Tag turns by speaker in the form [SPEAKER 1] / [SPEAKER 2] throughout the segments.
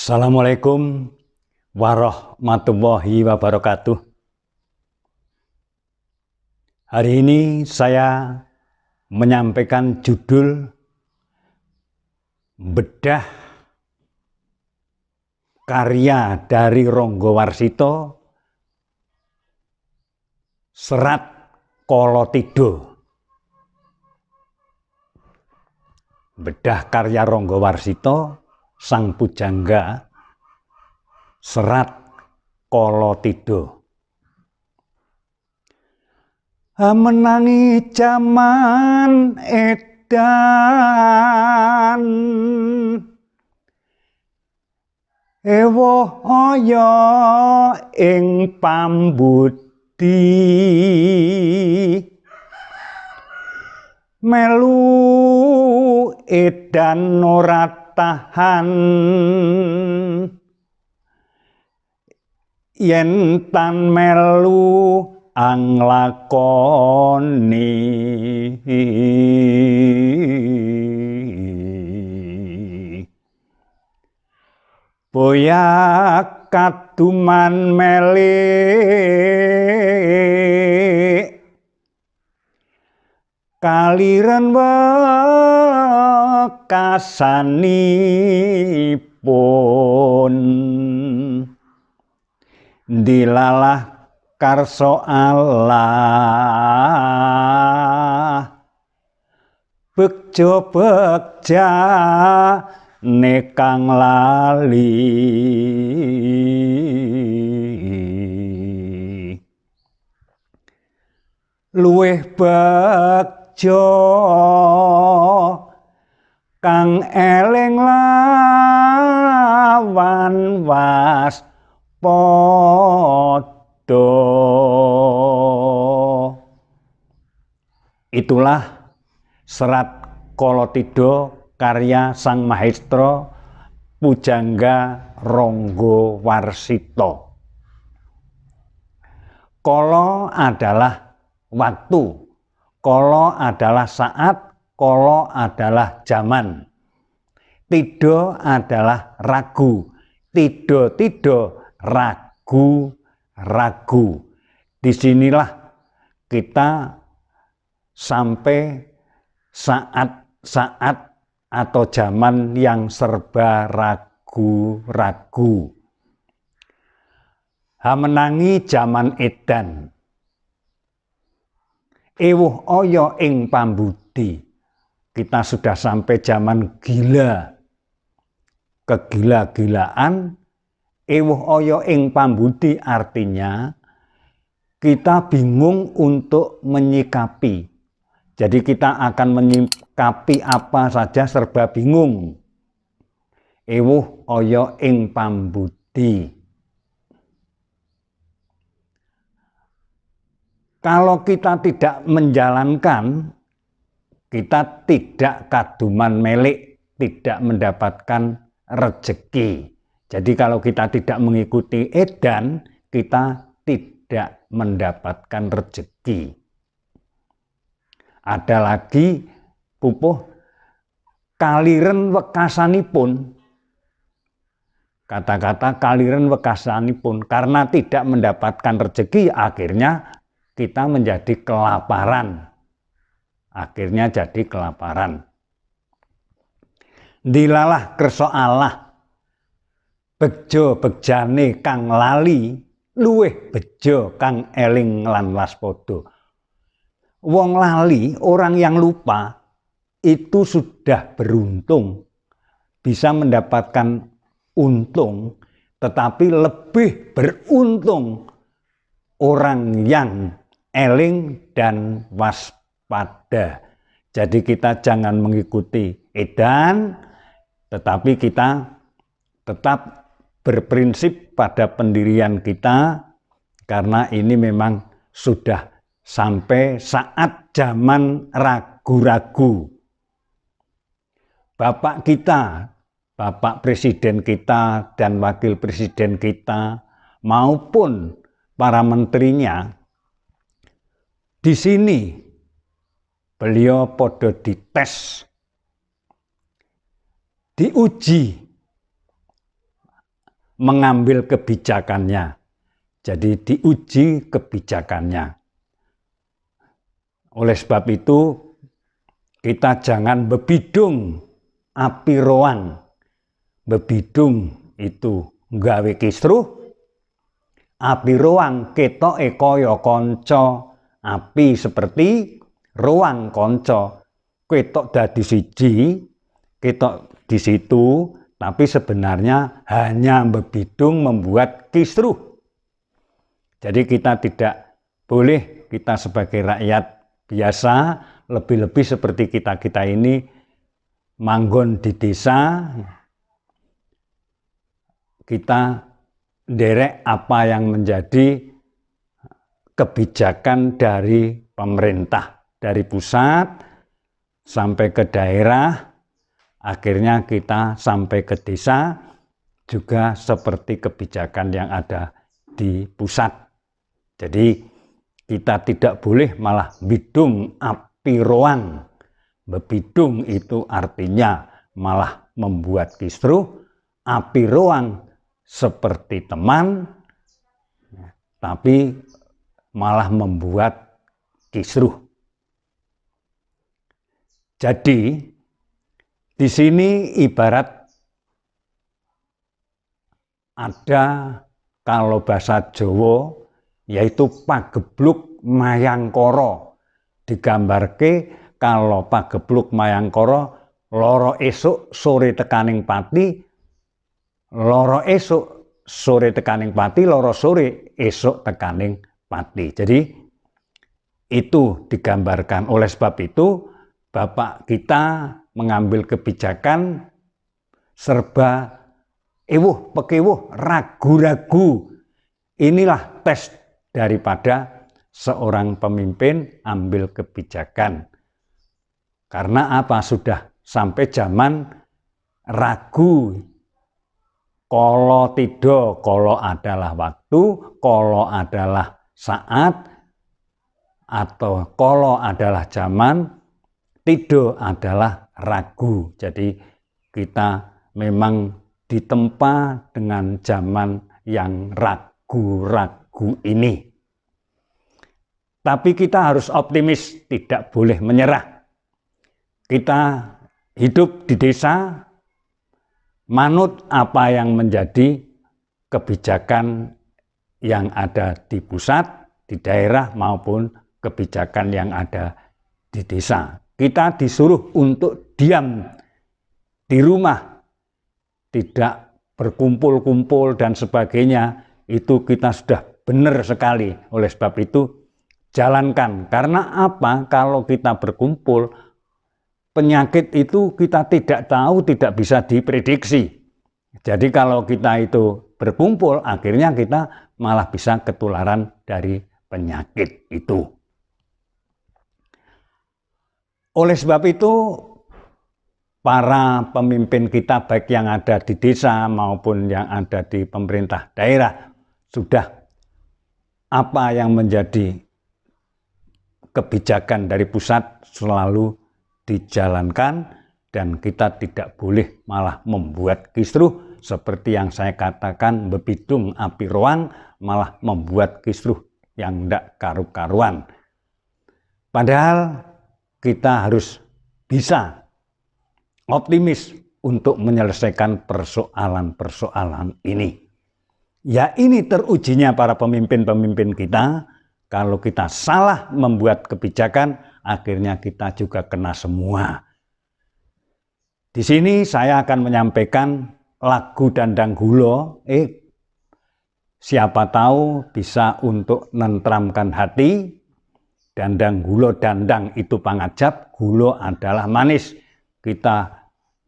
[SPEAKER 1] Assalamualaikum warahmatullahi wabarakatuh. Hari ini saya menyampaikan judul bedah karya dari Ronggo Warsito, Serat Kolotidho. Bedah karya Ronggo Warsito Sang Pujangga, Serat Kolotidho. Menangi jaman edan, ewoh aya ing pambudi, melu edan ora tahan, yen tan melu anglakoni. Boyak kaduman melik, kaliren wekasanipun, dilalah karso Allah, bekja nekang lali. Luwih bekja kang eling lawan waspada. Itulah Serat Kolotidho karya Sang Maestro Pujangga Ronggo Warsito. Kala adalah waktu, kala adalah saat, kala adalah zaman. Tidho adalah ragu, tidho ragu. Disinilah kita sampai saat-saat atau zaman yang serba ragu-ragu. Menangi jaman edan, ewuh aya ing pambudi. Kita sudah sampai zaman gila, kegila-gilaan. Ewuh aya ing pambudi artinya kita bingung untuk menyikapi. Jadi kita akan menyikapi apa saja serba bingung. Ewuh aya ing pambudi. Kalau kita tidak menjalankan, kita tidak kaduman melik, tidak mendapatkan rezeki. Jadi kalau kita tidak mengikuti edan, kita tidak mendapatkan rezeki. Ada lagi pupuh kaliren wekasanipun. Kata-kata kaliren wekasanipun, karena tidak mendapatkan rezeki akhirnya kita menjadi kelaparan. Akhirnya jadi kelaparan. Dilalah kersa Allah, bejo bejane kang lali, luwih bejo kang eling lan waspada. Wong lali, orang yang lupa, itu sudah beruntung, bisa mendapatkan untung, tetapi lebih beruntung orang yang eling dan waspada. Jadi kita jangan mengikuti edan, tetapi kita tetap berprinsip pada pendirian kita, karena ini memang sudah sampai saat zaman ragu-ragu. Bapak kita, Bapak Presiden kita dan Wakil Presiden kita maupun para menterinya, di sini beliau podo dites, diuji mengambil kebijakannya. Jadi diuji kebijakannya. Oleh sebab itu kita jangan bebidung api roang. Bebidung itu nggawe kisruh, api roang ketoke kaya kanca api seperti roang kanca. Ketok dadi siji, ketok di situ, tapi sebenarnya hanya bebidung membuat kisruh. Jadi kita tidak boleh, kita sebagai rakyat biasa, lebih-lebih seperti kita ini manggon di desa, kita nderek apa yang menjadi kebijakan dari pemerintah, dari pusat sampai ke daerah, akhirnya kita sampai ke desa juga seperti kebijakan yang ada di pusat. Jadi kita tidak boleh malah bidung api roang. Bebidung itu artinya malah membuat kisruh, api roang seperti teman, tapi malah membuat kisruh. Jadi di sini ibarat ada, kalau bahasa Jawa yaitu pagebluk mayangkara. Digambarke kalau pagebluk mayangkara loro esuk sore tekaning pati, loro esuk sore tekaning pati, loro sore esuk tekaning pati. Jadi itu digambarkan. Oleh sebab itu Bapak kita mengambil kebijakan serba ewuh pekewuh, ragu-ragu. Inilah tes daripada seorang pemimpin ambil kebijakan. Karena apa? Sudah sampai zaman ragu. Kalau tidak, kalau adalah waktu, kalau adalah saat, atau kalau adalah zaman, tidak adalah ragu. Jadi kita memang ditempa dengan zaman yang ragu-ragu ini. Tapi kita harus optimis, tidak boleh menyerah. Kita hidup di desa, manut apa yang menjadi kebijakan yang ada di pusat, di daerah maupun kebijakan yang ada di desa. Kita disuruh untuk diam di rumah, tidak berkumpul-kumpul dan sebagainya. Itu kita sudah benar sekali. Oleh sebab itu jalankan. Karena apa? Kalau kita berkumpul, penyakit itu kita tidak tahu, tidak bisa diprediksi. Jadi kalau kita itu berkumpul, akhirnya kita malah bisa ketularan dari penyakit itu. Oleh sebab itu, para pemimpin kita baik yang ada di desa maupun yang ada di pemerintah daerah, sudah apa yang menjadi kebijakan dari pusat selalu dijalankan, dan kita tidak boleh malah membuat kisruh seperti yang saya katakan, bebidung api roang malah membuat kisruh yang tidak karu-karuan. Padahal kita harus bisa optimis untuk menyelesaikan persoalan-persoalan ini. Ya, ini terujinya para pemimpin-pemimpin kita. Kalau kita salah membuat kebijakan, akhirnya kita juga kena semua. Di sini saya akan menyampaikan lagu Dandang Gulo. Siapa tahu bisa untuk nentramkan hati. Dandang gulo, dandang itu pangajap, gulo adalah manis. Kita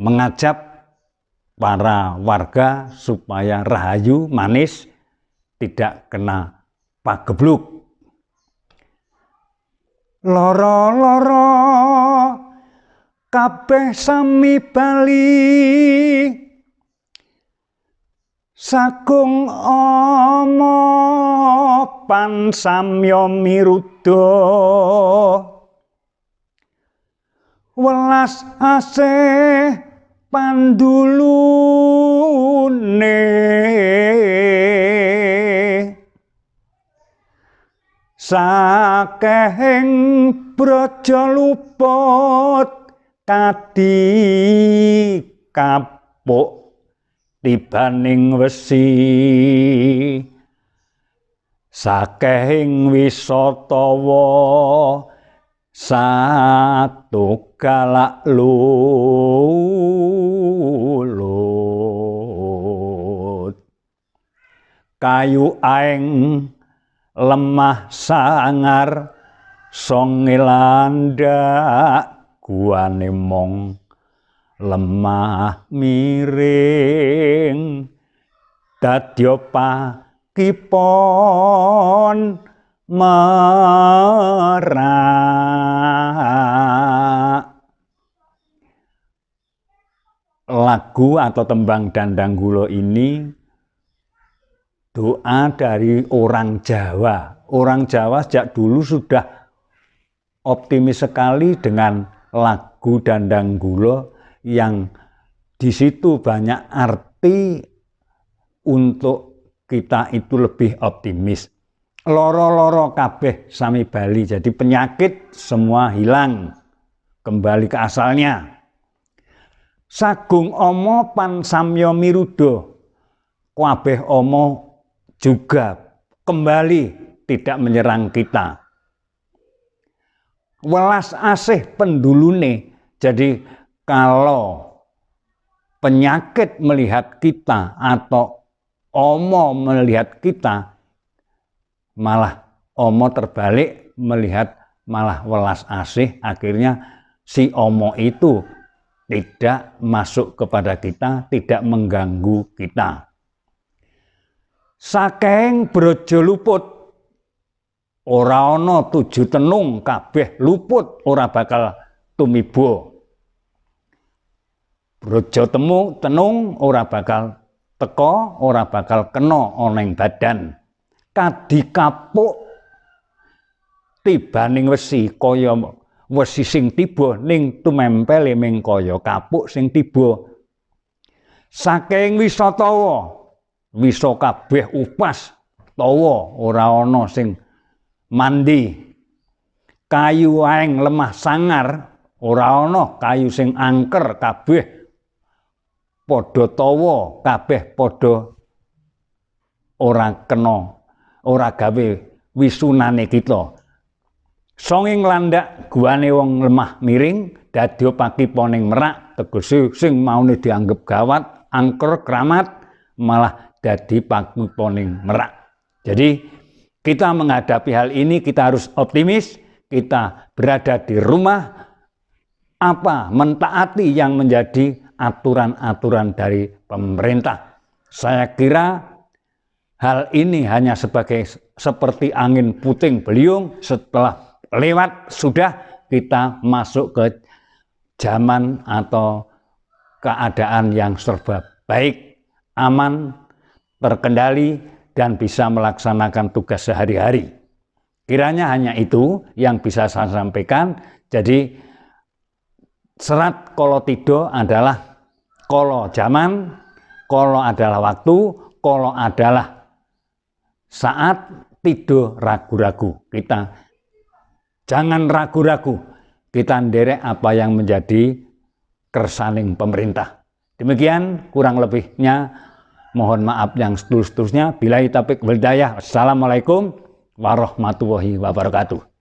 [SPEAKER 1] mengajap para warga supaya rahayu, manis, tidak kena pagebluk. Loro-loro kabeh sami bali, sagung ama pan samya miruda, welas asih pandulune Sakehing braja luput kadi kapuk tibaning wesi. Sakehing wisatawa satu galak lulut. Kayu aeng lemah sangar songe landak guane mong lemah miring dadya pakipon merak. Lagu atau tembang Dandanggulo ini doa dari orang Jawa. Orang Jawa sejak dulu sudah optimis sekali dengan lagu Dandanggulo yang di situ banyak arti untuk kita itu lebih optimis. Loro-loro kabeh sami bali, jadi penyakit semua hilang, kembali ke asalnya. Sagung omo pan samyo mirudo, kabeh omo juga kembali tidak menyerang kita. Welas asih pendulune, jadi kalau penyakit melihat kita atau omo melihat kita, malah omo terbalik melihat malah welas asih, akhirnya si omo itu tidak masuk kepada kita, tidak mengganggu kita. Sakehing braja luput, ora ana tuju tenung kabeh luput ora bakal tumiba. Braja tenung ora bakal teka, ora bakal kena ana ing badan. Kadi kapuk tibaning wesi, kaya wesi sing tiba ning tumempele ming kaya kapuk sing tiba. Saking wisatawa, wisa kabeh upas tawa ora ana sing mandi. Kayu aeng lemah sangar, ora ana kayu sing angker, kabeh padha tawa, kabeh padha ora kena, ora gawe wisunane kita. Songing landak guane wong lemah miring, dadya pakiponing merak, tegese sing maune dianggep gawat, angker, kramat, malah dadi pakiponing merak. Jadi kita menghadapi hal ini kita harus optimis, kita berada di rumah, mentaati yang menjadi aturan-aturan dari pemerintah. Saya kira hal ini hanya seperti angin puting beliung, setelah lewat sudah kita masuk ke zaman atau keadaan yang serba baik, aman, terkendali, dan bisa melaksanakan tugas sehari-hari. Kiranya hanya itu yang bisa saya sampaikan. Jadi serat kolo tido adalah kolo zaman, kolo adalah waktu, kolo adalah saat, tido ragu-ragu. Kita jangan ragu-ragu, kita nderek apa yang menjadi kersaning pemerintah. Demikian kurang lebihnya, mohon maaf yang seterusnya. Billahi taufiq wal hidayah. Assalamualaikum warahmatullahi wabarakatuh.